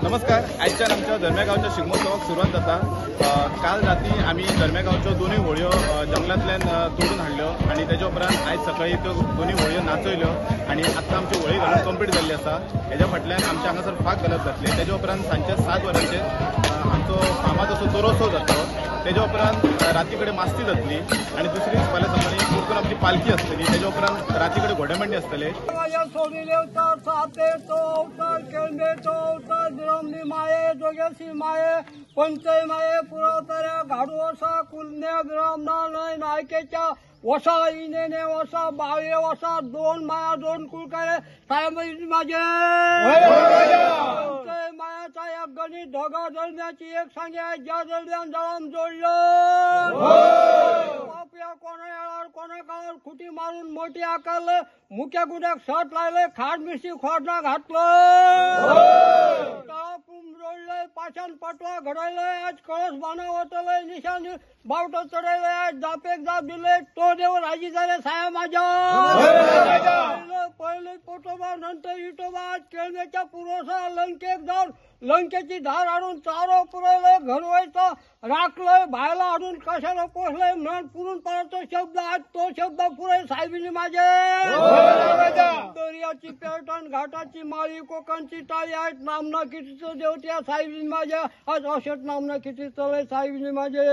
नमस्कार. आजच्यान आमच्या धर्मेगावच्या शिगमोत्सवाक सुरुवात जाता. काल राती आम्ही धर्मेगावच्यो दोन्ही होळयो जंगलांतल्यान तोडून हाडल्यो आणि तेच्या उपरांत आयज सकाळी त्यो दोन्ही होळयो नाचयल्यो आणि आतां आमची होळी घालून कंप्लीट जाल्ली आसा. हेच्या फाटल्यान आमच्या हांगासर फाक घालप जातले. तेच्या उपरांत सांजचे 7 वरांचेर आमचो फामाद असो दोरोत्सव जातलो. तेच्या उपरांत राती कडेन मास्ती जातली आणि दुसरी दीस फाल्यां सकाळी करून आमची पालखी आसतली. तेच्या उपरांत राती कडेन घोडेमंडी आसतले. माये जोगेशी माये पंचय माये पुरवताऱ्या घाडू असा कुलने विरामना नय नायकेच्या वसा इनेने वसा बाळे वसा 2 माया 2 कुलकारे सायमजी माझे पंचय मायाचा एक गणित ढगा जळण्याची एक सांगे ज्या जळल्यान जळम जोडलं पापिया कोणा येणार कोणा काळ खुटी मारून मोठी आकारलं मुक्या गुड्याक शर्ट लायले खाड मिरची खोडना घातलं जोडलंय पाषाण पाटवा घडवलंय आज कळस बाणा वाटलंय निशाण बावट चढवलंय आज दापेक दाब दिले तो देव राजी झाले साया माझ्या पहिले पोटोबा नंतर इटोबा आज केळमेच्या पुरोसा लंकेक जाऊन लंकेची धार आणून चारो पुरवलंय घरवायचं राखलंय बायला आणून कशाला पोचलंय म्हणून पुरून परत शब्द आज तो शब्द पुरे साहेबीने माझे दर्याची पेटण घाटाची माळी कोकणची टाळी आहेत नामना कितीचं देवत्या साहेबीने माझ्या आज अशट नामना किती चलय साहेबीने माझे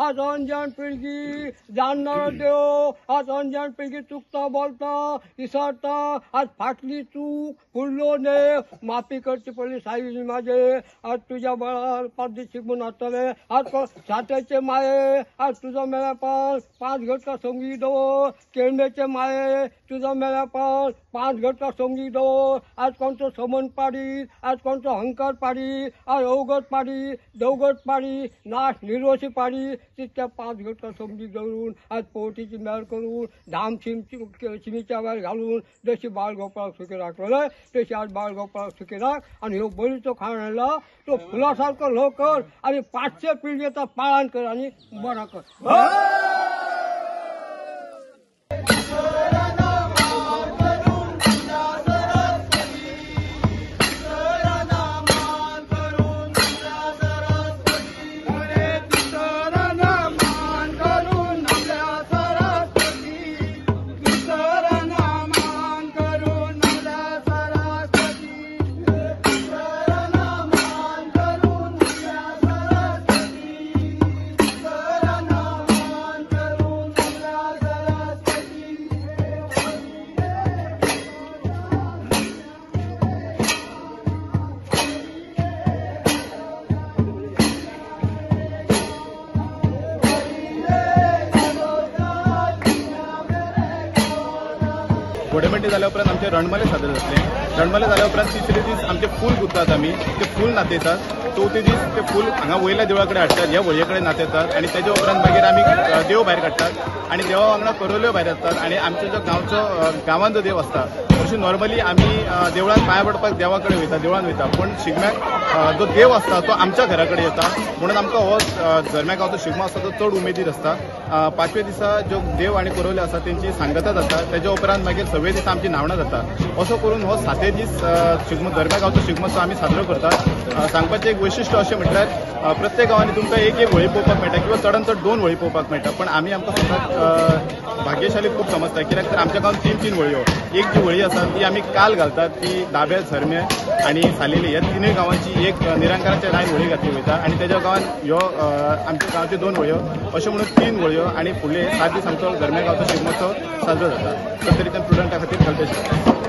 आज अनजान पिळगी जाणणार देव आज अनजान पिळगी चुकता बोलता विसरता आज फाटली चूक फुडलो ने माफी करची पडली साहेबीने माझे आज तुझ्या बळार 5 दिवस शिकून असतले आज साठ्याचे माये आज तुझा मेळा पण 5 घटका संगीत दो केळमेचे माये तुझा मेळा पण 5 घटका संगीत दो आज कोणतं समन पाडी आज कोणतं हंकार पाडी आज अवगत पाडी दवगत पाडी नाश निर्वशी पाडी तितक्या 5 घटका संगीत धरून आज पोटीची मेळ करून धाम चिमीच्या वेळ घालून जशी बाळगोपाळ सुखी राखलं तशी आज बाळगोपाळ सुखी राख आणि ह्यो बळीचो खाणाला तो फुलासारखं लो कर आणि 500 पिढीचा पाळण कर आणि बरा कर. घोडेमंडी जाल्या उपरांत आमचे रणमले सादर जातले. रणमले जाल्या उपरांत 3रे दीस आमचे फूल गुंतात आमी ते फूल नाचयतात. 4थी दीस ते फूल हांगा वयल्या देवळा कडेन हाडटात ह्या व्हळये कडेन नाचयतात आणि तेच्या उपरांत मागीर आमी देव भायर काडटात आणि देवा वांगडा करोल्यो भायर येतात आणि आमचो जो गांवांत जो देव आसता अशें नॉर्मली आमी देवळांत पांया पडपाक देवा कडेन वयता देवळांत वयता पण शिगम्याक जो देव आसता तो आमच्या घरा कडेन येता म्हणून आमकां हो धर्मेगांवचो शिगमो आसता तो चड उमेदीर आसता. 5व्या दिसा जो देव आनी करोल्यो आसा तेंची सांगता जाता. तेच्या उपरांत मागीर 6व्या दिसा आमची न्हावणां जाता. असो करून हो 7 दीस शिगमो धर्मेगांवचो शिगमोत्सव आमी साजरो करतात. सांगपाचें एक वैशिश्ट्य अशें म्हटल्यार प्रत्येक गांवांनी तुमकां एक व्हळी पळोवपाक मेळटा किंवा चडांत चड 2 व्हळी पळोवपाक मेळटा पण आमी आमकां स्वताक भाग्यशाली खूब समजता कित्याक तर आमच्या गांवांत 3 व्हळयो. एक जी व्हळी आसा ती आमी काल घालतात ती दाबे झरमे आणि सालेली ह्या 3 गांवांची एक निरंकाराच्या लायन व्हळी घातली वयता आणि तेच्या गांवांत ह्यो आमच्या गांवच्यो 2 व्हळयो अशें म्हणून 3 व्हळयो आणि फुडले 7 दीस आमचो धर्मेगांवचो शिगमोत्सव साजरो जाता. तर तरी त्या स्टुडंटा खातीर कल्पेश